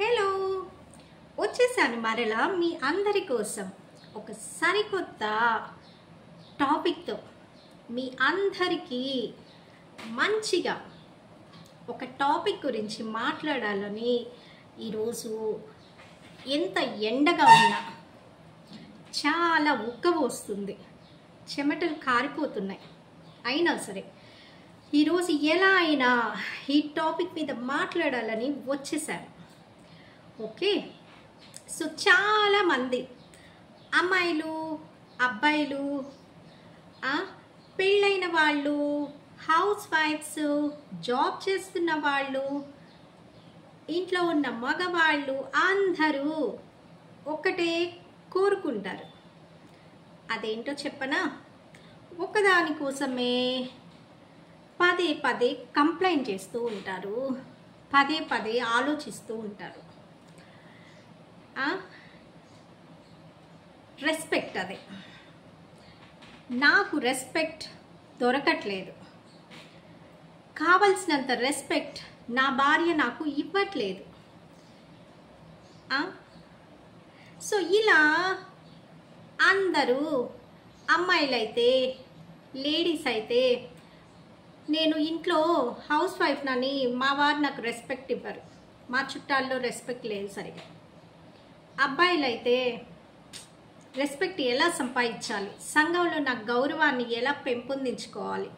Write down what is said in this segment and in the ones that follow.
Hello, వచ్చేసాను మరలా మీ అందరి కోసం ఒక సరికొత్త టాపిక్తో మీ అందరికీ మంచిగా ఒక టాపిక్ గురించి మాట్లాడాలని ఈరోజు ఎంత ఎండగా ఉన్నా చాలా ఉక్కబోస్తుంది, చెమటలు కారిపోతున్నాయి. అయినా సరే ఈరోజు ఎలా అయినా ఈ టాపిక్ మీద మాట్లాడాలని వచ్చేసాను. ఓకే, సో చాలామంది అమ్మాయిలు, అబ్బాయిలు, పెళ్ళైన వాళ్ళు, హౌస్ వైఫ్స్, జాబ్ చేస్తున్న వాళ్ళు, ఇంట్లో ఉన్న మగవాళ్ళు అందరూ ఒకటే కోరుకుంటారు. అదేంటో చెప్పనా? ఒకదానికోసమే పదే పదే కంప్లైంట్ చేస్తూ ఉంటారు, పదే పదే ఆలోచిస్తూ ఉంటారు. రెస్పెక్ట్, అదే నాకు రెస్పెక్ట్ దొరకట్లేదు, కావలసినంత రెస్పెక్ట్ నా భార్య నాకు ఇవ్వట్లేదు. సో ఇలా అందరూ అమ్మాయిలైతే, లేడీస్ అయితే, నేను ఇంట్లో హౌస్ వైఫ్ నని మా వారు నాకు రెస్పెక్ట్ ఇవ్వరు, మా చుట్టాల్లో రెస్పెక్ట్ లేదు సరిగా. అబ్బాయిలు అయితే రెస్పెక్ట్ ఎలా సంపాదించాలి, సంఘంలో నా గౌరవాన్ని ఎలా పెంపొందించుకోవాలి,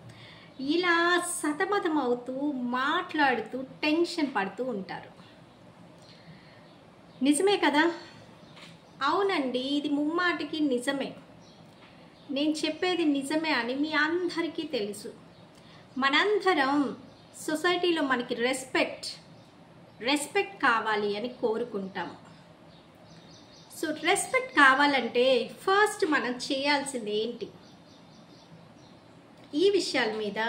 ఇలా సతమతం అవుతూ మాట్లాడుతూ టెన్షన్ పడుతూ ఉంటారు. నిజమే కదా? అవునండి, ఇది ముమ్మాటికి నిజమే. నేను చెప్పేది నిజమే అని మీ అందరికీ తెలుసు. మనందరం సొసైటీలో మనకి రెస్పెక్ట్ కావాలి అని కోరుకుంటాం. సో రెస్పెక్ట్ కావాలంటే ఫస్ట్ మనం చేయాల్సింది ఏంటి? ఈ విషయాల మీద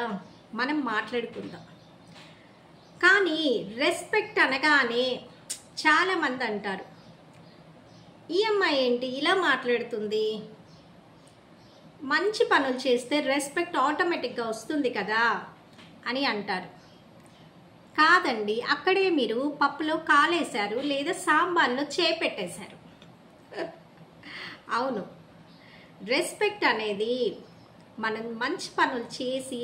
మనం మాట్లాడుకుందాం. కానీ రెస్పెక్ట్ అనగానే చాలామంది అంటారు, ఈ అమ్మాయి ఏంటి ఇలా మాట్లాడుతుంది, మంచి పనులు చేస్తే రెస్పెక్ట్ ఆటోమేటిక్గా వస్తుంది కదా అని అంటారు. కాదండి, అక్కడే మీరు పప్పులో కాలేశారు లేదా సాంబార్లో చేపెట్టేశారు. అవును, రెస్పెక్ట్ అనేది మనం మంచి పనులు చేసి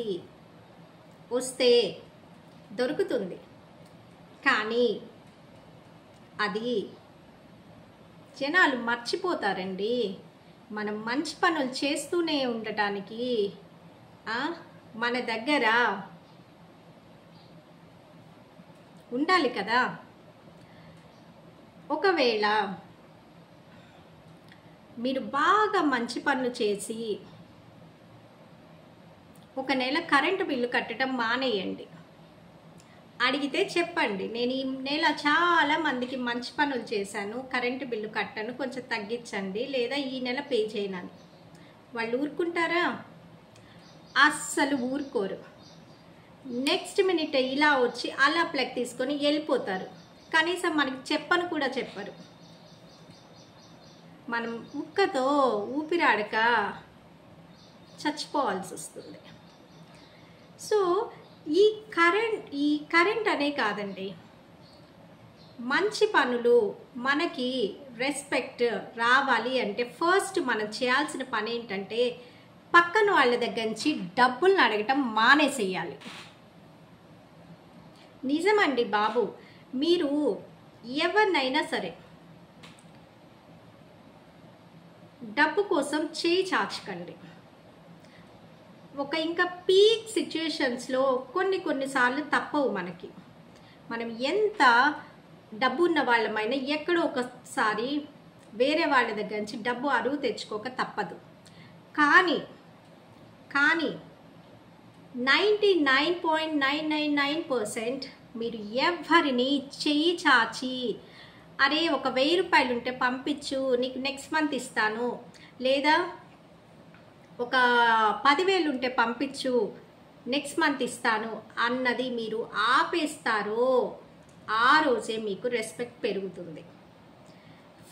వస్తే దొరుకుతుంది, కానీ అది జనాలు మర్చిపోతారండి. మనం మంచి పనులు చేస్తూనే ఉండటానికి మన దగ్గర ఉండాలి కదా. ఒకవేళ మీరు బాగా మంచి పనులు చేసి ఒక నెల కరెంటు బిల్లు కట్టడం మానేయండి. అడిగితే చెప్పండి, నేను ఈ నెల చాలా మందికి మంచి పనులు చేశాను, కరెంటు బిల్లు కట్టను, కొంచెం తగ్గించండి లేదా ఈ నెల పే చేయనని. వాళ్ళు ఊరుకుంటారా? అస్సలు ఊరుకోరు. నెక్స్ట్ మినిట్ ఇలా వచ్చి అలా ప్లగ్ తీసుకొని వెళ్ళిపోతారు. కనీసం మనకి చెప్పను కూడా చెప్పరు. మనం ముక్కతో ఊపిరాడక చచ్చిపోవాల్సి వస్తుంది. సో ఈ కరెంట్ అనే కాదండి, మంచి పనులు మనకి రెస్పెక్ట్ రావాలి అంటే ఫస్ట్ మనం చేయాల్సిన పని ఏంటంటే పక్కన వాళ్ళ దగ్గర నుంచి డబ్బులను అడగటం మానేసేయాలి. నిజమండి బాబు, మీరు ఎవరినైనా సరే డబ్బు కోసం చేయి చాచకండి. ఇంకా పీక్ సిచ్యుయేషన్స్లో కొన్నిసార్లు తప్పవు మనకి. మనం ఎంత డబ్బు ఉన్న వాళ్ళమైనా ఎక్కడో ఒకసారి వేరే వాళ్ళ దగ్గర నుంచి డబ్బు అరువు తెచ్చుకోక తప్పదు. కానీ 99.999% మీరు ఎవరిని చెయ్యి చాచి అరే ఒక 1000 రూపాయలు ఉంటే పంపించు, నీకు నెక్స్ట్ మంత్ ఇస్తాను, లేదా ఒక 10,000 ఉంటే పంపించు, నెక్స్ట్ మంత్ ఇస్తాను అన్నది మీరు ఆపేస్తారో ఆ రోజే మీకు రెస్పెక్ట్ పెరుగుతుంది.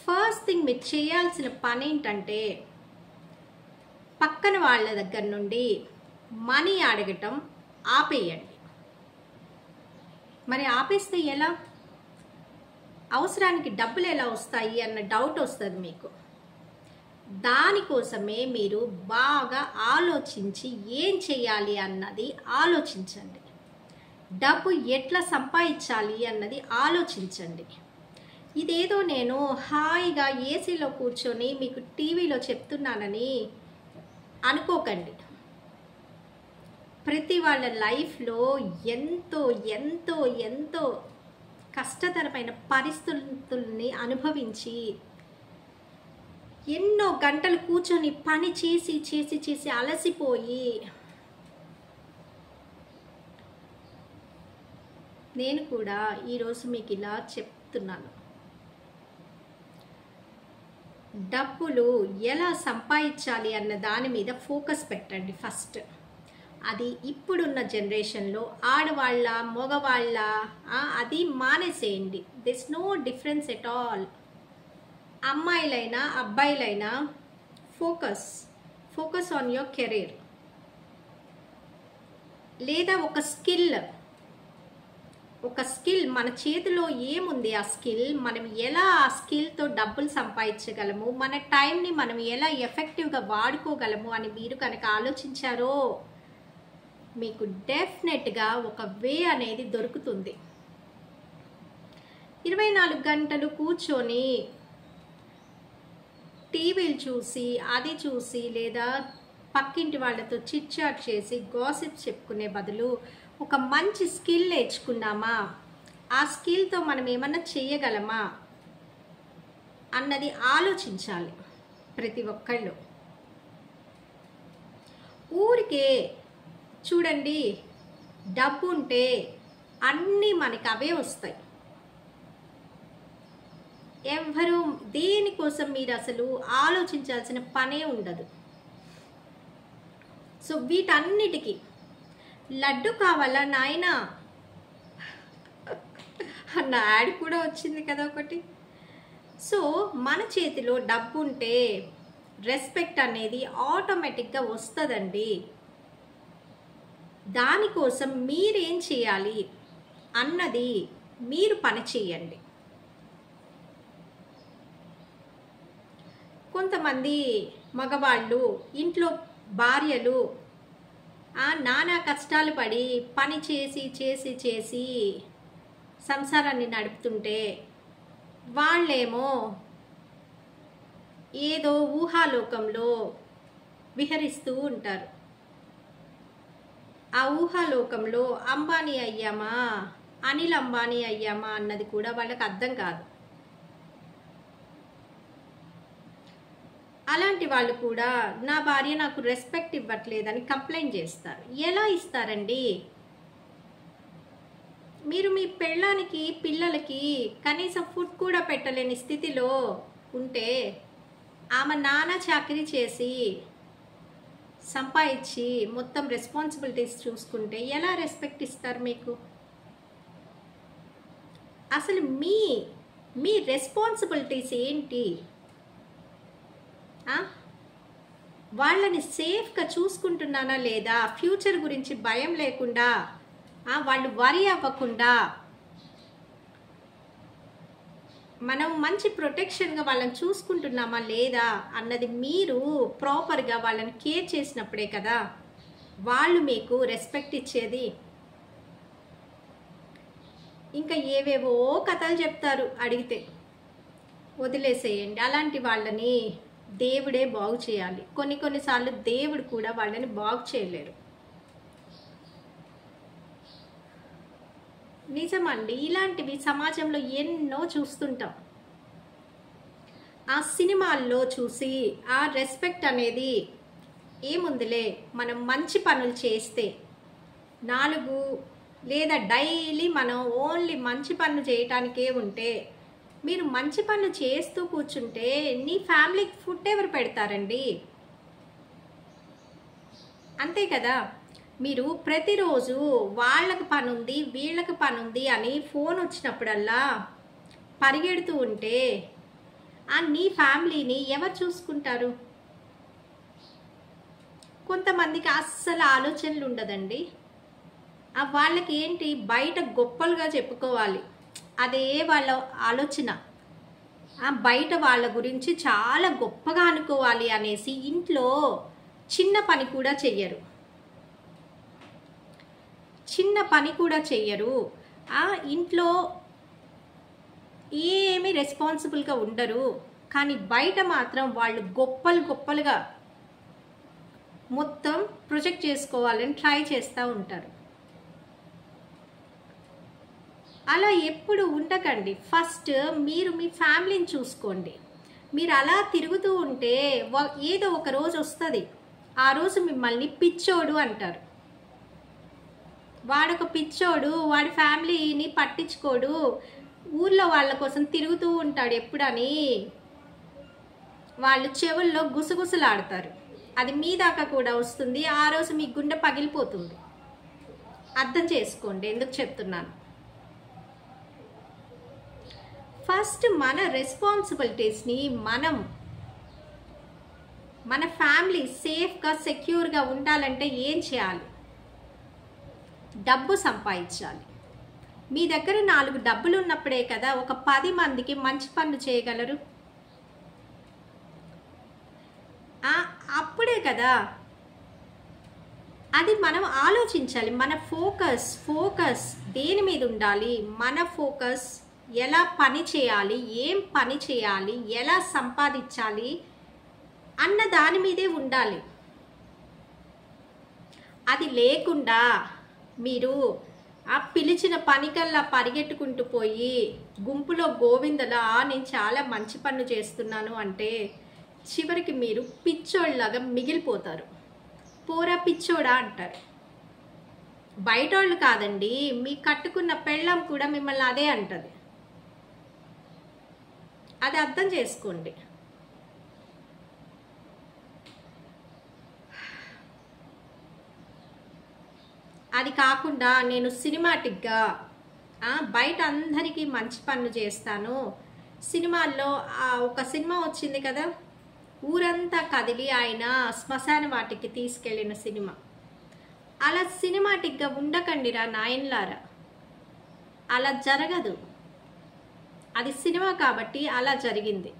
ఫస్ట్ థింగ్ మీరు చేయాల్సిన పని ఏంటంటే పక్కన వాళ్ళ దగ్గర నుండి మనీ అడగటం ఆపేయండి. మరి ఆపేస్తే ఎలా? అవసరానికి డబ్బులు ఎలా వస్తాయి అన్న డౌట్ వస్తుంది మీకు. దానికోసమే మీరు బాగా ఆలోచించి ఏం చేయాలి అన్నది ఆలోచించండి. డబ్బు ఎట్లా సంపాదించాలి అన్నది ఆలోచించండి. ఇదేదో నేను హాయిగా ఏసీలో కూర్చొని మీకు టీవీలో చెప్తున్నానని అనుకోకండి. ప్రతి వాళ్ళ లైఫ్లో ఎంతో ఎంతో ఎంతో కష్టతరమైన పరిస్థితుల్ని అనుభవించి ఎన్నో గంటలు కూర్చొని పని చేసి చేసి చేసి అలసిపోయి నేను కూడా ఈరోజు మీకు ఇలా చెప్తున్నాను. డబ్బులు ఎలా సంపాదించాలి అన్న దాని మీద ఫోకస్ పెట్టండి ఫస్ట్. అది ఇప్పుడున్న జనరేషన్లో ఆడవాళ్ళ మగవాళ్ళ అది మానేసేయండి. This no difference at all. అమ్మాయిలైనా అబ్బాయిలైనా ఫోకస్ ఆన్ యువర్ కెరీర్. లేదా ఒక స్కిల్ మన చేతిలో ఏముంది, ఆ స్కిల్ మనం ఎలా ఆ స్కిల్తో డబ్బులు సంపాదించగలము, మన టైంని మనం ఎలా ఎఫెక్టివ్గా వాడుకోగలము అని మీరు కనుక ఆలోచించారో మీకు డెఫినెట్గా ఒక వే అనేది దొరుకుతుంది. 24 గంటలు కూర్చొని టీవీలు చూసి లేదా పక్కింటి వాళ్ళతో చిట్ చాట్ చేసి గాసిప్ చెప్పుకునే బదులు ఒక మంచి స్కిల్ నేర్చుకున్నామా, ఆ స్కిల్తో మనం ఏమన్నా చేయగలమా అన్నది ఆలోచించాలి ప్రతి ఒక్కళ్ళు. ఊరికే చూడండి, డబ్బు ఉంటే అన్నీ మనకి అవే వస్తాయి. ఎవ్వరూ దేనికోసం మీరు అసలు ఆలోచించాల్సిన పనే ఉండదు. సో వీటన్నిటికీ లడ్డు కావాలా నాయనా అన్న యాడ్ కూడా వచ్చింది కదా ఒకటి. సో మన చేతిలో డబ్బు ఉంటే రెస్పెక్ట్ అనేది ఆటోమేటిక్గా వస్తుందండి. దానికోసం మీరేం చేయాలి అన్నది మీరు పని చేయండి. కొంతమంది మగవాళ్ళు ఇంట్లో భార్యలు నానా కష్టాలు పడి పని చేసి చేసి చేసి సంసారాన్ని నడుపుతుంటే వాళ్ళేమో ఏదో ఊహాలోకంలో విహరిస్తూ ఉంటారు. ఆ ఊహాలోకంలో అంబానీ అయ్యామా, అనిల్ అంబానీ అయ్యామా అన్నది కూడా వాళ్ళకి అర్థం కాదు. అలాంటి వాళ్ళు కూడా నా భార్య నాకు రెస్పెక్ట్ ఇవ్వట్లేదని కంప్లైంట్ చేస్తారు. ఎలా ఇస్తారండి? మీరు మీ పెళ్ళానికి పిల్లలకి కనీసం ఫుడ్ కూడా పెట్టలేని స్థితిలో ఉంటే ఆమె నానా చాకరీ చేసి సంపాదించి మొత్తం రెస్పాన్సిబిలిటీస్ చూసుకుంటే ఎలా రెస్పెక్ట్ ఇస్తారు మీకు? అసలు మీ రెస్పాన్సిబిలిటీస్ ఏంటి? వాళ్ళని సేఫ్గా చూసుకుంటున్నానా లేదా, ఫ్యూచర్ గురించి భయం లేకుండా వాళ్ళు వరి అవ్వకుండా మనం మంచి ప్రొటెక్షన్గా వాళ్ళని చూసుకుంటున్నామా లేదా అన్నది మీరు ప్రాపర్గా వాళ్ళని కేర్ చేసినప్పుడే కదా వాళ్ళు మీకు రెస్పెక్ట్ ఇచ్చేది. ఇంకా ఏవేవో కథలు చెప్తారు, అడిగితే వదిలేసేయండి. అలాంటి వాళ్ళని దేవుడే బాగు చేయాలి. కొన్నిసార్లు దేవుడు కూడా వాళ్ళని బాగు చేయలేరు. నిజమండి, ఇలాంటివి సమాజంలో ఎన్నో చూస్తుంటాం. ఆ సినిమాల్లో చూసి ఆ రెస్పెక్ట్ అనేది ఏముందిలే, మనం మంచి పనులు చేస్తే 4 లేదా డైలీ మనం ఓన్లీ మంచి పనులు చేయటానికే ఉంటే, మీరు మంచి పనులు చేస్తూ కూర్చుంటే నీ ఫ్యామిలీకి ఫుడ్ ఎవరు పెడతారండి? అంతే కదా. మీరు ప్రతిరోజు వాళ్ళకి పని ఉంది వీళ్ళకి పని ఉంది అని ఫోన్ వచ్చినప్పుడల్లా పరిగెడుతూ ఉంటే నీ ఫ్యామిలీని ఎవరు చూసుకుంటారు? కొంతమందికి అస్సలు ఆలోచనలు ఉండదండి. వాళ్ళకి ఏంటి, బయట గొప్పలుగా చెప్పుకోవాలి, అదే వాళ్ళ ఆలోచన. బయట వాళ్ళ గురించి చాలా గొప్పగా అనుకోవాలి అనేసి ఇంట్లో చిన్న పని కూడా చెయ్యరు, చిన్న పని కూడా చెయ్యరు. ఇంట్లో ఏమీ రెస్పాన్సిబుల్గా ఉండరు, కానీ బయట మాత్రం వాళ్ళు గొప్పలుగా మొత్తం ప్రొజెక్ట్ చేసుకోవాలని ట్రై చేస్తూ ఉంటారు. అలా ఎప్పుడు ఉండకండి. ఫస్ట్ మీరు మీ ఫ్యామిలీని చూసుకోండి. మీరు అలా తిరుగుతూ ఉంటే ఏదో ఒక రోజు వస్తుంది, ఆ రోజు మిమ్మల్ని పిచ్చోడు అంటారు. వాడొక పిచ్చోడు, వాడి ఫ్యామిలీని పట్టించుకోడు, ఊర్లో వాళ్ళ కోసం తిరుగుతూ ఉంటాడు ఎప్పుడని వాళ్ళు చెవుల్లో గుసగుసలాడతారు. అది మీ దాకా కూడా వస్తుంది. ఆ రోజు మీ గుండె పగిలిపోతుంది. అర్థం చేసుకోండి ఎందుకు చెప్తున్నాను. ఫస్ట్ మన రెస్పాన్సిబిలిటీస్ని మన ఫ్యామిలీ సేఫ్గా సెక్యూర్గా ఉండాలంటే ఏం చేయాలి? డబ్బు సంపాదించాలి. మీ దగ్గర 4 డబ్బులు ఉన్నప్పుడే కదా ఒక 10 మందికి మంచి పనులు చేయగలరు. అప్పుడే కదా. అది మనం ఆలోచించాలి. మన ఫోకస్ దేని మీద ఉండాలి? మన ఫోకస్ ఎలా పని చేయాలి, ఏం పని చేయాలి, ఎలా సంపాదించాలి అన్న దాని మీదే ఉండాలి. అది లేకుండా మీరు పిలిచిన పనికల్లా పరిగెట్టుకుంటూ పోయి గుంపులో గోవిందలా నేను చాలా మంచి పనులు చేస్తున్నాను అంటే చివరికి మీరు పిచ్చోళ్ళలాగా మిగిలిపోతారు. పోరా పిచ్చోడా అంటారు. బయట వాళ్ళు కాదండి, మీ కట్టుకున్న పెళ్ళాం కూడా మిమ్మల్ని అదే అంటది. అది అర్థం చేసుకోండి. అది కాకుండా నేను సినిమాటిక్గా బయట అందరికీ మంచి పనులు చేస్తాను. సినిమాల్లో ఒక సినిమా వచ్చింది కదా, ఊరంతా కదిలి ఆయన శ్మశాన వాటికి తీసుకెళ్ళిన సినిమా. అలా సినిమాటిక్గా ఉండకండిరా నాయన్లారా. అలా జరగదు. అది సినిమా కాబట్టి అలా జరిగింది.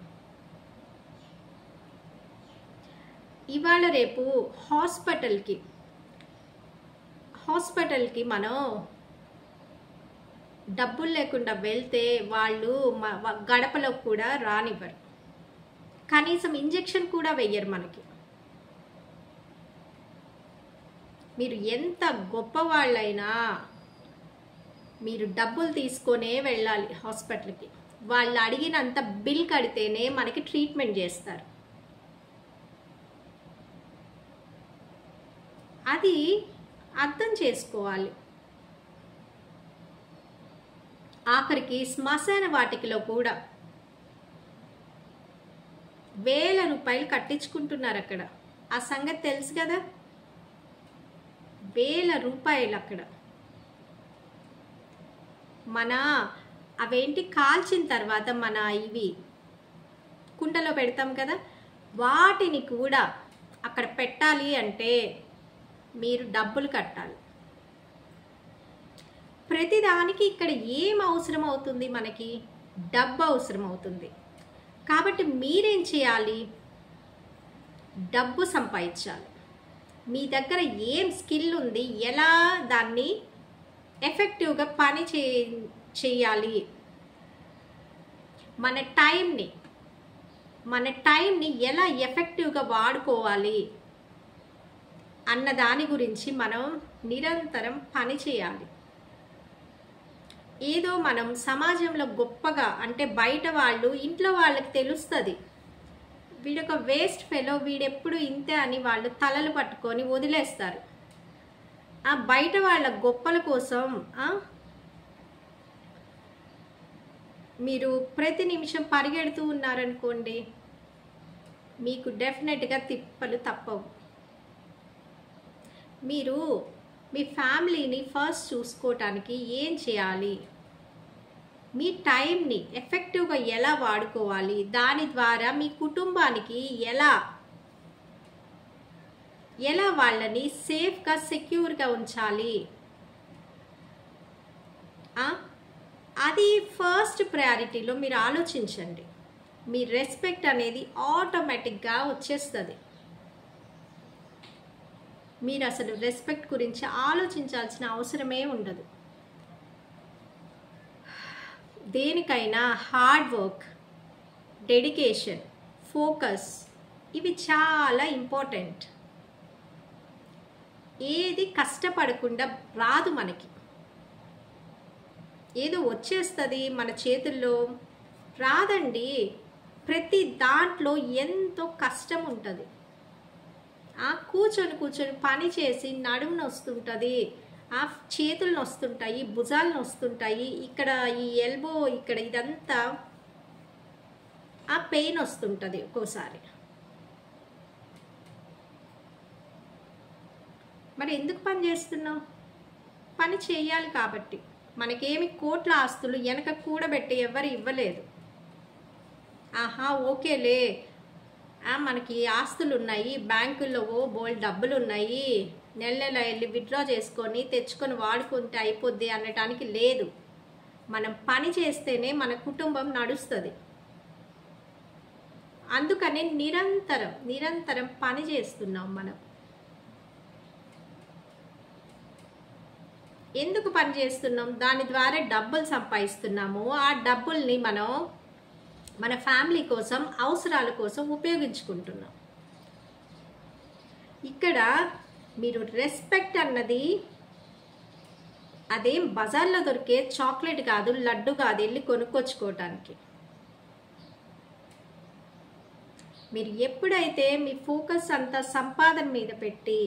ఇవాళ రేపు హాస్పిటల్కి మనం డబ్బులు లేకుండా వెళ్తే వాళ్ళు గడపలో కూడా రానివ్వరు. కనీసం ఇంజెక్షన్ కూడా వెయ్యరు మనకి. మీరు ఎంత గొప్పవాళ్ళైనా మీరు డబ్బులు తీసుకొనే వెళ్ళాలి హాస్పిటల్కి. వాళ్ళు అడిగినంత బిల్ కడితేనే మనకి ట్రీట్మెంట్ చేస్తారు. అది అర్థం చేసుకోవాలి. ఆఖరికి శ్మశాన వాటికలో కూడా వేల రూపాయలు కట్టించుకుంటున్నారు అక్కడ. ఆ సంగతి తెలుసు కదా. వేల రూపాయలు అక్కడ. మన అవేంటి కాల్చిన తర్వాత మన ఇవి కుండలో పెడతాం కదా, వాటిని కూడా అక్కడ పెట్టాలి అంటే మీరు డబ్బులు కట్టాలి. ప్రతిదానికి ఇక్కడ ఏం అవసరం అవుతుంది? మనకి డబ్బు అవసరం అవుతుంది. కాబట్టి మీరేం చేయాలి? డబ్బు సంపాదించాలి. మీ దగ్గర ఏం స్కిల్ ఉంది, ఎలా దాన్ని ఎఫెక్టివ్గా పని చేయాలి, మన టైంని ఎలా ఎఫెక్టివ్గా వాడుకోవాలి అన్న దాని గురించి మనం నిరంతరం పని చేయాలి. ఏదో మనం సమాజంలో గొప్పగా అంటే బయట వాళ్ళు ఇంట్లో వాళ్ళకి తెలుస్తుంది వీడొక వేస్ట్ ఫెలో, వీడెప్పుడు ఇంతే అని వాళ్ళు తలలు పట్టుకొని వదిలేస్తారు. ఆ బయట వాళ్ళ గొప్పల కోసం మీరు ప్రతి నిమిషం పరిగెడుతూ ఉన్నారనుకోండి, మీకు డెఫినెట్గా తిప్పలు తప్పవు. మీరు మీ ఫ్యామిలీని ఫస్ట్ చూసుకోవటానికి ఏం చేయాలి? మీ టైంని ఎఫెక్టివ్గా ఎలా వాడుకోవాలి, దాని ద్వారా మీ కుటుంబానికి ఎలా వాళ్ళని సేఫ్గా సెక్యూర్గా ఉంచాలి, అది ఫస్ట్ ప్రయారిటీలో మీరు ఆలోచించండి. మీ రెస్పెక్ట్ అనేది ఆటోమేటిక్గా వచ్చేస్తుంది. మీరు అసలు రెస్పెక్ట్ గురించి ఆలోచించాల్సిన అవసరమే ఉండదు. దేనికైనా హార్డ్ వర్క్, డెడికేషన్, ఫోకస్ ఇవి చాలా ఇంపార్టెంట్. ఏది కష్టపడకుండా రాదు మనకి. ఏదో వచ్చేస్తుంది మన చేతుల్లో రాదండి. ప్రతి దాంట్లో ఎంతో కష్టం ఉంటుంది. కూర్చొని పని చేసి నడుము నొస్తుంటుంది, చేతులు నొస్తుంటాయి, భుజాలు నొస్తుంటాయి, ఇక్కడ ఈ ఎల్బో ఇక్కడ ఇదంతా పెయిన్ వస్తుంటుంది ఒక్కోసారి. మరి ఎందుకు పని చేస్తున్నావు? పని చేయాలి కాబట్టి. మనకేమి కోట్ల ఆస్తులు వెనక కూడబెట్టి ఎవరు ఇవ్వలేదు. ఓకేలే, మనకి ఆస్తులు ఉన్నాయి, బ్యాంకుల్లో బోల్డ్ డబ్బులు ఉన్నాయి, నెల వెళ్ళి విత్డ్రా చేసుకొని తెచ్చుకొని వాడుకుంటే అయిపోద్ది అనటానికి లేదు. మనం పని చేస్తేనే మన కుటుంబం నడుస్తుంది. అందుకని నిరంతరం పని చేస్తున్నాం మనం. ఎందుకు పని చేస్తున్నాం? దాని ద్వారా డబ్బులు సంపాదిస్తున్నాము. ఆ డబ్బుల్ని మనం మన ఫ్యామిలీ కోసం, అవసరాల కోసం ఉపయోగించుకుంటున్నాం. ఇక్కడ మీరు రెస్పెక్ట్ అన్నది అదేం బజార్లో దొరికే చాక్లెట్ కాదు, లడ్డు కాదు వెళ్ళి కొనుక్కొచ్చుకోవటానికి. మీరు ఎప్పుడైతే మీ ఫోకస్ అంతా సంపాదన మీద పెట్టి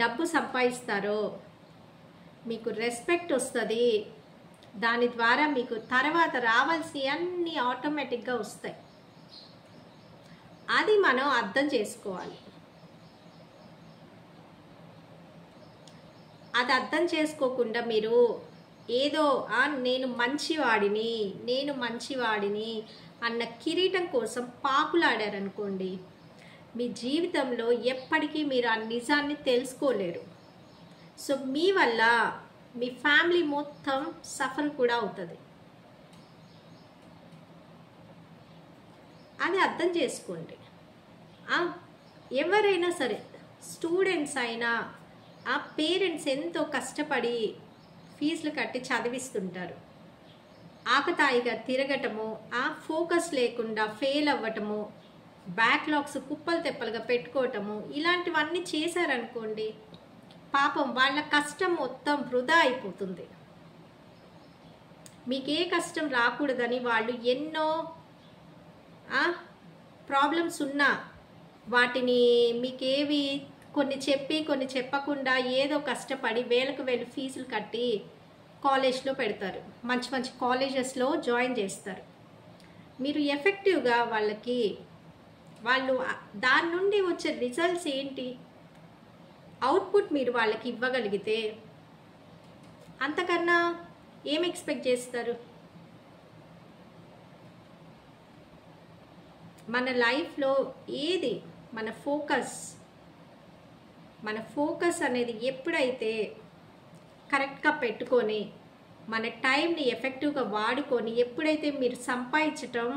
డబ్బు సంపాదిస్తారో మీకు రెస్పెక్ట్ వస్తుంది. దాని ద్వారా మీకు తర్వాత రావాల్సి అన్నీ ఆటోమేటిక్గా వస్తాయి. అది మనం అర్థం చేసుకోవాలి. అది అర్థం చేసుకోకుండా మీరు ఏదో నేను మంచివాడిని అన్న కిరీటం కోసం పాకులాడారనుకోండి, మీ జీవితంలో ఎప్పటికీ మీరు ఆ నిజాన్ని తెలుసుకోలేరు. సో మీ వల్ల మీ ఫ్యామిలీ మొత్తం సఫర్ కూడా అవుతుంది. అది అర్థం చేసుకోండి. ఎవరైనా సరే, స్టూడెంట్స్ అయినా పేరెంట్స్ ఎంతో కష్టపడి ఫీజులు కట్టి చదివిస్తుంటారు. ఆకతాయిగా తిరగటము, ఫోకస్ లేకుండా ఫెయిల్ అవ్వటము, బ్యాక్లాగ్స్ కుప్పలు తెప్పలుగా పెట్టుకోవటము, ఇలాంటివన్నీ చేశారనుకోండి, పాపం వాళ్ళ కష్టం మొత్తం వృధా అయిపోతుంది. మీకే కష్టం రాకూడదని వాళ్ళు ఎన్నో ప్రాబ్లమ్స్ ఉన్నా వాటిని మీకేవి కొన్ని చెప్పి కొన్ని చెప్పకుండా ఏదో కష్టపడి వేలకు వేలు ఫీజులు కట్టి కాలేజ్లో పెడతారు. మంచి మంచి కాలేజెస్లో జాయిన్ చేస్తారు. మీరు ఎఫెక్టివ్గా వాళ్ళు దాని నుండి వచ్చే రిజల్ట్స్ ఏంటి, అవుట్పుట్ మీరు వాళ్ళకి ఇవ్వగలిగితే అంతకన్నా ఏం ఎక్స్పెక్ట్ చేస్తారు? మన లైఫ్లో ఏది మన ఫోకస్ అనేది ఎప్పుడైతే కరెక్ట్గా పెట్టుకొని మన టైంని ఎఫెక్టివ్గా వాడుకొని ఎప్పుడైతే మీరు సంపాదించటం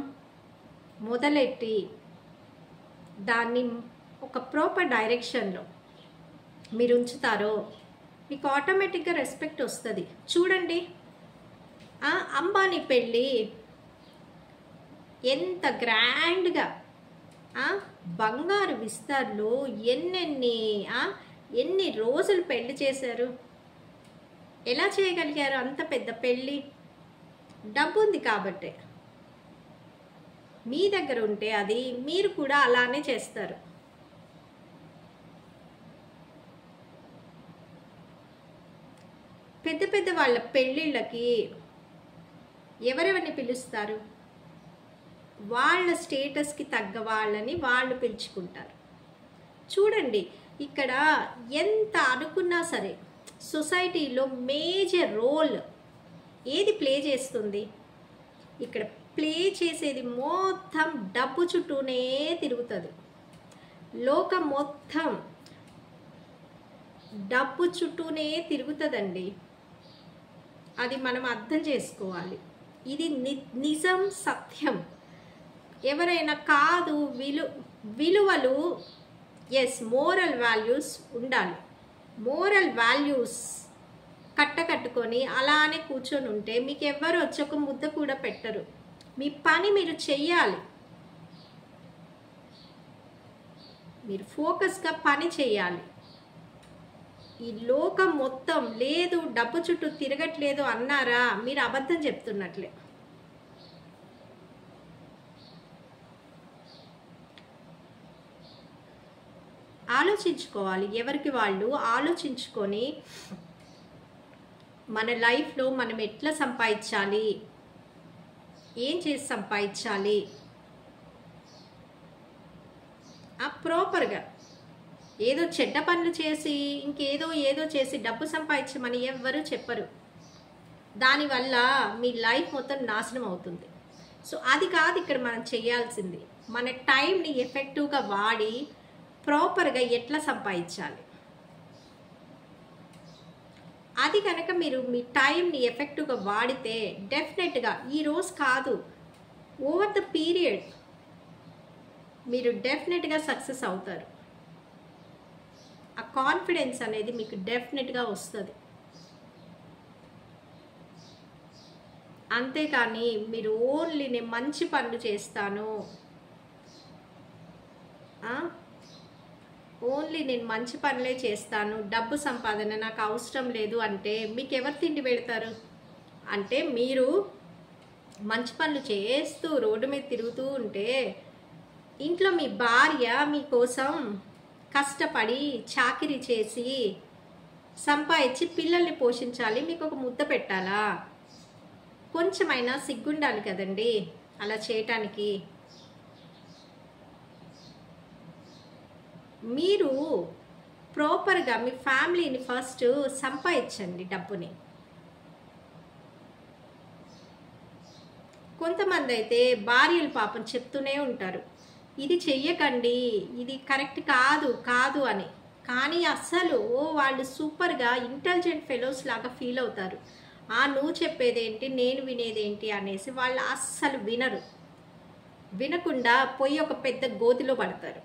మొదలెట్టి దాన్ని ఒక ప్రాపర్ డైరెక్షన్లో మీరు ఉంచుతారో మీకు ఆటోమేటిక్గా రెస్పెక్ట్ వస్తుంది. చూడండి, అంబానీ పెళ్ళి ఎంత గ్రాండ్గా బంగారు విస్తార్లో ఎన్ని రోజులు పెళ్లి చేశారు. ఎలా చేయగలిగారు అంత పెద్ద పెళ్ళి? డబ్బు ఉంది కాబట్టి. మీ దగ్గర ఉంటే అది మీరు కూడా అలానే చేస్తారు. పెద్ద పెద్ద వాళ్ళ పెళ్ళిళ్ళకి ఎవరెవరిని పిలుస్తారు? వాళ్ళ స్టేటస్కి తగ్గ వాళ్ళని వాళ్ళు పిలుచుకుంటారు. చూడండి, ఇక్కడ ఎంత అనుకున్నా సరే సొసైటీలో మేజర్ రోల్ ఏది ప్లే చేస్తుంది? ఇక్కడ ప్లే చేసేది మొత్తం డబ్బు చుట్టూనే తిరుగుతుంది. లోకం మొత్తం డబ్బు చుట్టూనే తిరుగుతుందండి. అది మనం అర్థం చేసుకోవాలి. ఇది నిజం, సత్యం. ఎవరైనా కాదు విలువలు, ఎస్, మోరల్ వాల్యూస్ ఉండాలి. మోరల్ వాల్యూస్ కట్టుకొని అలానే కూర్చొని ఉంటే మీకు ఎవ్వరు వచ్చి ఒక ముద్ద కూడా పెట్టరు. మీ పని మీరు చెయ్యాలి. మీరు ఫోకస్గా పని చేయాలి. ఈ లోకం మొత్తం లేదు, డబ్బు చుట్టూ తిరగట్లేదు అన్నారా, మీరు అబద్ధం చెప్తున్నట్లే. ఆలోచించుకోవాలి. ఎవరికి వాళ్ళు ఆలోచించుకొని మన లైఫ్లో మనం ఎట్లా సంపాదించాలి, ఏం చేసి సంపాదించాలి, ప్రాపర్గా. ఏదో చెడ్డ పనులు చేసి ఏదో చేసి డబ్బు సంపాదించమని ఎవ్వరూ చెప్పరు. దానివల్ల మీ లైఫ్ మొత్తం నాశనం అవుతుంది. సో అది కాదు ఇక్కడ మనం చేయాల్సింది. మన టైంని ఎఫెక్టివ్గా వాడి ప్రాపర్గా ఎట్లా సంపాదించాలి, అది కనుక మీరు మీ టైంని ఎఫెక్టివ్గా వాడితే డెఫినెట్గా ఈరోజు కాదు, ఓవర్ ద పీరియడ్ మీరు డెఫినెట్గా సక్సెస్ అవుతారు. ఆ కాన్ఫిడెన్స్ అనేది మీకు డెఫినెట్గా వస్తుంది. అంతేకాని మీరు ఓన్లీ నేను మంచి పనులు చేస్తాను, ఓన్లీ నేను మంచి పనులే చేస్తాను, డబ్బు సంపాదన నాకు అవసరం లేదు అంటే మీకు ఎవరు తిండి పెడతారు? అంటే మీరు మంచి పనులు చేస్తూ రోడ్డు మీద తిరుగుతూ ఉంటే ఇంట్లో మీ భార్య మీకోసం కష్టపడి చాకిరీ చేసి సంపాదించి పిల్లల్ని పోషించాలి, మీకు ఒక ముద్ద పెట్టాలా? కొంచెమైనా సిగ్గుండాలి కదండి అలా చేయటానికి. మీరు ప్రాపర్గా మీ ఫ్యామిలీని ఫస్ట్ సంపాదించండి డబ్బుని. కొంతమంది అయితే భార్యలు పాపం చెప్తూనే ఉంటారు, ఇది చెయ్యకండి, ఇది కరెక్ట్ కాదు అని. కానీ అస్సలు వాళ్ళు సూపర్గా ఇంటెలిజెంట్ ఫెలోస్ లాగా ఫీల్ అవుతారు. నువ్వు చెప్పేదేంటి, నేను వినేదేంటి అనేసి వాళ్ళు అస్సలు వినరు. వినకుండా పోయి ఒక పెద్ద గోతిలో పడతారు.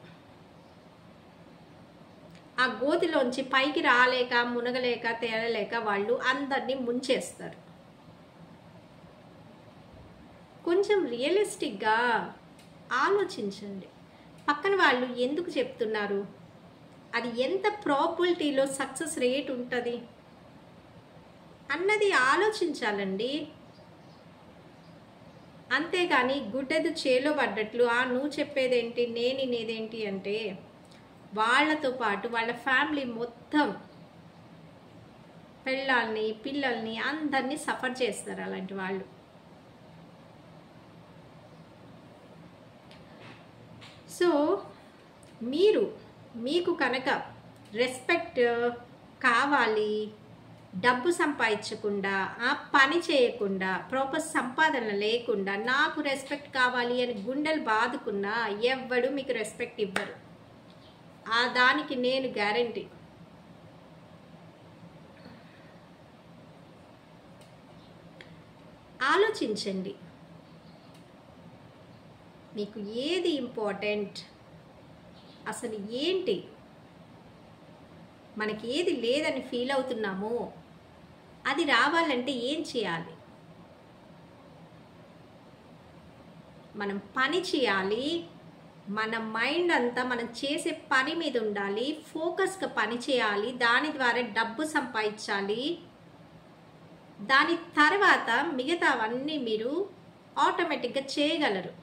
ఆ గోతిలోంచి పైకి రాలేక, మునగలేక, తేలలేక వాళ్ళు అందరినీ ముంచేస్తారు. కొంచెం రియలిస్టిక్గా ఆలోచించండి. పక్కన వాళ్ళు ఎందుకు చెప్తున్నారు, అది ఎంత ప్రాబిలిటీలో సక్సెస్ రేట్ ఉంటుంది అన్నది ఆలోచించాలండి. అంతేగాని గుడ్డెదు చేలో పడ్డట్లు నువ్వు చెప్పేదేంటి, నేను వినేదేంటి అంటే వాళ్ళతో పాటు వాళ్ళ ఫ్యామిలీ మొత్తం పిల్లల్ని పిల్లల్ని అందరినీ సఫర్ చేస్తారు అలాంటి వాళ్ళు. సో మీకు కనుక రెస్పెక్ట్ కావాలి, డబ్బు సంపాదించకుండా, పని చేయకుండా, ప్రాపర్ సంపాదన లేకుండా నాకు రెస్పెక్ట్ కావాలి అని గుండెలు బాదుకున్నా ఎవ్వడు మీకు రెస్పెక్ట్ ఇవ్వరు. దానికి నేను గ్యారంటీ. ఆలోచించండి, మీకు ఏది ఇంపార్టెంట్, అసలు ఏంటి, మనకి ఏది లేదని ఫీల్ అవుతున్నామో అది రావాలంటే ఏం చేయాలి? మనం పని చేయాలి. మన మైండ్ అంతా మనం చేసే పని మీద ఉండాలి, ఫోకస్గా పని చేయాలి. దాని ద్వారా డబ్బు సంపాదించాలి. దాని తర్వాత మిగతావన్నీ మీరు ఆటోమేటిక్గా చేయగలరు.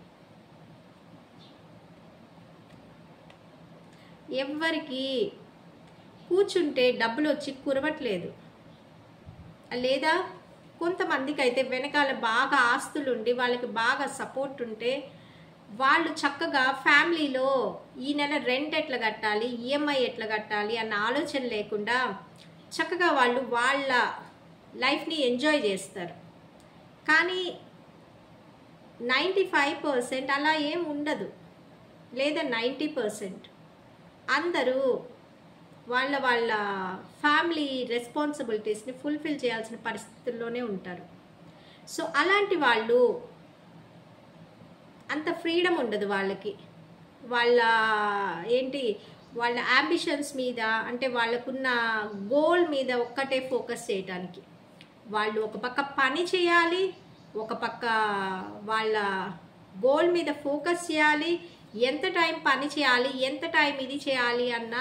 ఎవ్వరికి కూర్చుంటే డబ్బులు వచ్చి కురవట్లేదు, లేదా కొంతమందికి అయితే వెనకాల బాగా ఆస్తులుండి వాళ్ళకి బాగా సపోర్ట్ ఉంటే వాళ్ళు చక్కగా ఫ్యామిలీలో ఈ నెల రెంట్ ఎట్లా కట్టాలి, ఈఎంఐ ఎట్లా కట్టాలి అన్న ఆలోచన లేకుండా చక్కగా వాళ్ళు వాళ్ళ లైఫ్ని ఎంజాయ్ చేస్తారు. కానీ 95% అలా ఏం ఉండదు, లేదా 90% అందరూ వాళ్ళ వాళ్ళ ఫ్యామిలీ రెస్పాన్సిబిలిటీస్ని ఫుల్ఫిల్ చేయాల్సిన పరిస్థితుల్లోనే ఉంటారు. సో అలాంటి వాళ్ళు అంత ఫ్రీడమ్ ఉండదు వాళ్ళకి. వాళ్ళ ఏంటి వాళ్ళ అంబిషన్స్ మీద, అంటే వాళ్ళకున్న గోల్ మీద ఒక్కటే ఫోకస్ చేయడానికి. వాళ్ళు ఒక పక్క పని చేయాలి, ఒక పక్క వాళ్ళ గోల్ మీద ఫోకస్ చేయాలి, ఎంత టైం పని చేయాలి, ఎంత టైం ఇది చేయాలి అన్న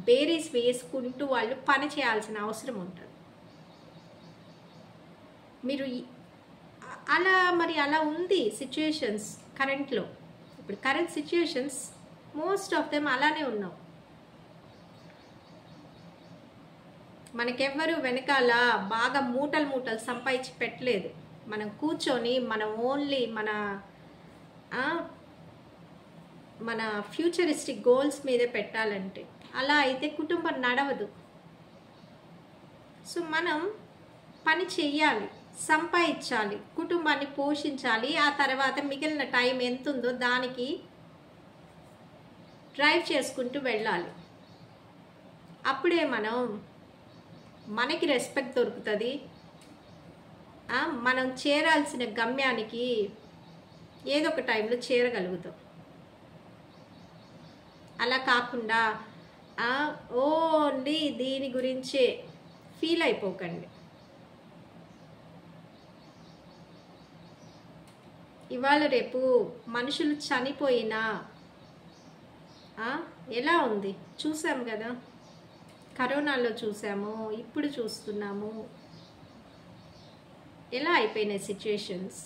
బేరీస్ వేసుకుంటూ వాళ్ళు పని చేయాల్సిన అవసరం ఉంటుంది. మీరు అలా ఉంది సిచ్యుయేషన్స్ కరెంట్లో. ఇప్పుడు current situations most of them అలానే ఉన్నాం. మనకెవ్వరు వెనకాల బాగా మూటలు మూటలు సంపాదించి పెట్టలేదు. మనం కూర్చొని మనం ఓన్లీ మన ఫ్యూచరిస్టిక్ గోల్స్ మీదే పెట్టాలంటే అలా అయితే కుటుంబం నడవదు. సో మనం పని చెయ్యాలి, సంపాదించాలి, కుటుంబాన్ని పోషించాలి. ఆ తర్వాత మిగిలిన టైం ఎంత ఉందో దానికి డ్రైవ్ చేసుకుంటూ వెళ్ళాలి. అప్పుడే మనకి రెస్పెక్ట్ దొరుకుతుంది. మనం చేరాల్సిన గమ్యానికి ఏదో ఒక టైంలో చేరగలుగుతాం. అలా కాకుండా ఓన్లీ దీని గురించే ఫీల్ అయిపోకండి. ఇవాళ రేపు మనుషులు చనిపోయినా ఎలా ఉంది చూసాం కదా, కరోనాలో చూసాము, ఇప్పుడు చూస్తున్నాము ఎలా అయిపోయినాయి సిచ్యుయేషన్స్.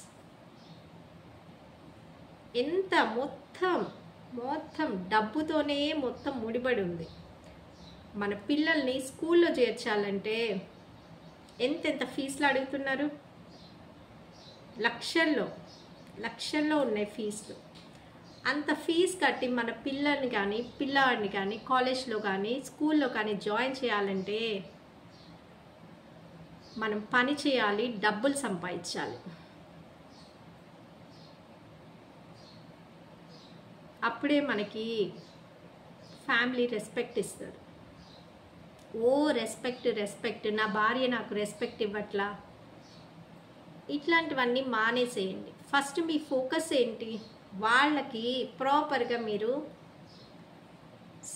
ఎంత మొత్తం డబ్బుతోనే మొత్తం ముడిపడి ఉంది. మన పిల్లల్ని స్కూల్లో చేర్చాలంటే ఎంతెంత ఫీజులు అడుగుతున్నారు. లక్షల్లో ఉన్నాయి ఫీజులు. అంత ఫీజు కట్టి మన పిల్లవాడిని కానీ కాలేజ్లో కానీ స్కూల్లో కానీ జాయిన్ చేయాలంటే మనం పని చేయాలి, డబ్బులు సంపాదించాలి. అప్పుడే మనకి ఫ్యామిలీ రెస్పెక్ట్ ఇస్తారు. రెస్పెక్ట్ నా భార్య నాకు రెస్పెక్ట్ ఇవ్వట్లా, ఇట్లాంటివన్నీ మానేసేయండి. ఫస్ట్ మీ ఫోకస్ ఏంటి, వాళ్ళకి ప్రాపర్గా మీరు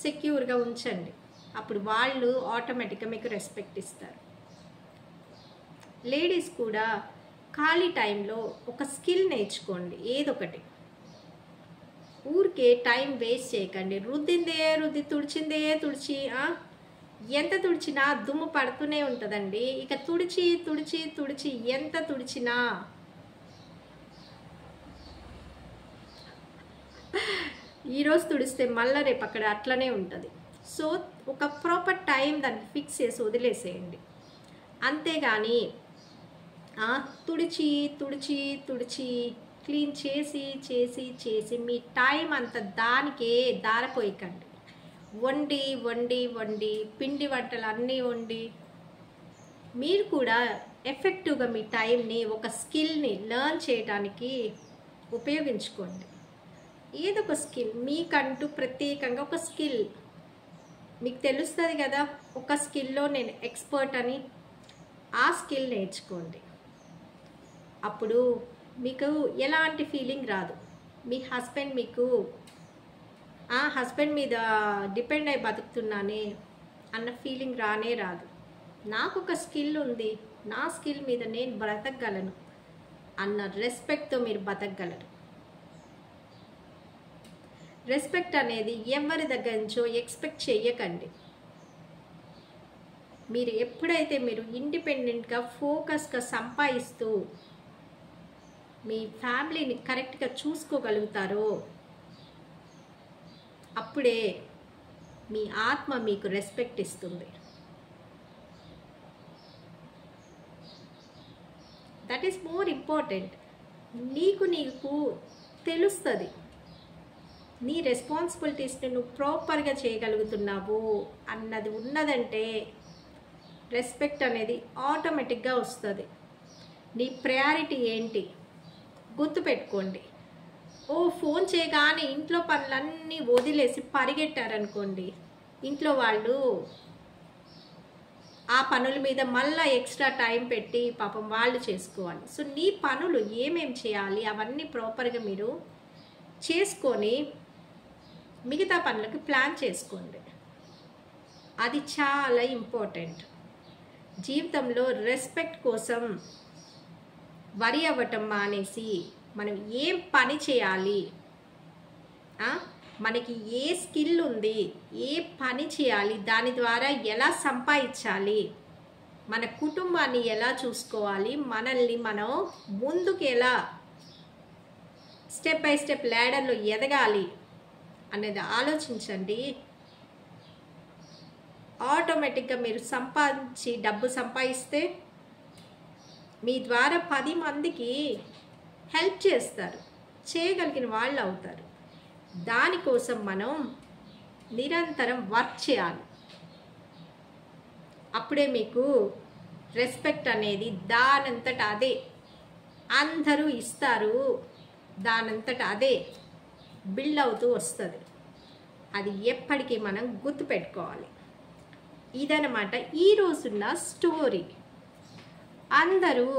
సెక్యూర్గా ఉంచండి. అప్పుడు వాళ్ళు ఆటోమేటిక్గా మీకు రెస్పెక్ట్ ఇస్తారు. లేడీస్ కూడా ఖాళీ టైంలో ఒక స్కిల్ నేర్చుకోండి, ఏదొకటి. ఊరికే టైం వేస్ట్ చేయకండి. తుడిచిందే తుడిచి ఎంత తుడిచినా దుమ్ము పడుతూనే ఉంటుందండి. ఇక తుడిచి ఎంత తుడిచినా ఈరోజు తుడిస్తే మళ్ళీ రేపు అక్కడ అట్లనే ఉంటుంది. సో ఒక ప్రాపర్ టైం దానికి ఫిక్స్ చేసి వదిలేసేయండి. అంతేగాని తుడిచి క్లీన్ చేసి మీ టైం అంతా దానికే దారపోయకండి. వండి పిండి వంటలు అన్నీ వండి మీరు కూడా ఎఫెక్టివ్గా మీ టైంని ఒక స్కిల్ని లెర్న్ చేయడానికి ఉపయోగించుకోండి. ఏదో ఒక స్కిల్ మీకంటూ ప్రత్యేకంగా ఒక స్కిల్ మీకు తెలుస్తుంది కదా, ఒక స్కిల్లో నేను ఎక్స్పర్ట్ అని, ఆ స్కిల్ నేర్చుకోండి. అప్పుడు మీకు ఎలాంటి ఫీలింగ్ రాదు. మీ హస్బెండ్ మీద డిపెండ్ అయి బతుకుతున్నానే అన్న ఫీలింగ్ రాదు. నాకు ఒక స్కిల్ ఉంది, నా స్కిల్ మీద నేను బ్రతకగలను అన్న రెస్పెక్ట్తో మీరు బతకగలరు. రెస్పెక్ట్ అనేది ఎవరి దగ్గర నుంచో ఎక్స్పెక్ట్ చెయ్యకండి. మీరు ఎప్పుడైతే మీరు ఇండిపెండెంట్గా ఫోకస్గా సంపాదిస్తూ మీ ఫ్యామిలీని కరెక్ట్గా చూసుకోగలుగుతారో అప్పుడే మీ ఆత్మ మీకు రెస్పెక్ట్ ఇస్తుంది. That is more important. నీకు తెలుస్తుంది నీ రెస్పాన్సిబిలిటీస్ని నువ్వు ప్రాపర్గా చేయగలుగుతున్నావు అన్నది ఉన్నదంటే రెస్పెక్ట్ అనేది ఆటోమేటిక్గా వస్తుంది. నీ ప్రయారిటీ ఏంటి గుర్తుపెట్టుకోండి. ఫోన్ చేయగానే ఇంట్లో పనులన్నీ వదిలేసి పరిగెట్టారనుకోండి, ఇంట్లో వాళ్ళు ఆ పనుల మీద మళ్ళీ ఎక్స్ట్రా టైం పెట్టి పాపం వాళ్ళు చేసుకోవాలి. సో నీ పనులు ఏమేమి చేయాలి అవన్నీ ప్రాపర్గా మీరు చేసుకొని మిగతా పనులకు ప్లాన్ చేసుకోండి. అది చాలా ఇంపార్టెంట్. జీవితంలో రెస్పెక్ట్ కోసం వరి అవ్వటం మానేసి మనం ఏం పని చేయాలి, మనకి ఏ స్కిల్ ఉంది, ఏ పని చేయాలి, దాని ద్వారా ఎలా సంపాదించాలి, మన కుటుంబాన్ని ఎలా చూసుకోవాలి, మనల్ని మనం ముందుకు ఎలా స్టెప్ బై స్టెప్ ల్యాడర్లో ఎదగాలి అనేది ఆలోచించండి. ఆటోమేటిక్గా మీరు డబ్బు సంపాదిస్తే మీ ద్వారా 10 మందికి హెల్ప్ చేస్తారు, చేయగలిగిన వాళ్ళు అవుతారు. దానికోసం మనం నిరంతరం వర్క్ చేయాలి. అప్పుడే మీకు రెస్పెక్ట్ అనేది దానంతట అదే అందరూ ఇస్తారు, దానంతట అదే బిల్డ్ అవుతూ వస్తుంది. అది ఎప్పటికీ మనం గుర్తుపెట్టుకోవాలి. ఇదన్నమాట ఈరోజున్న స్టోరీ. అందరూ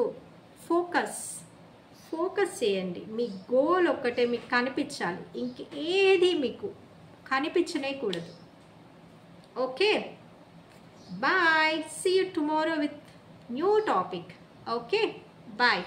ఫోకస్ చేయండి. మీ గోల్ ఒక్కటే మీకు కనిపించాలి, ఇంకేది మీకు కనిపించనే కూడదు. Okay, bye. See you tomorrow with new topic. Okay, bye.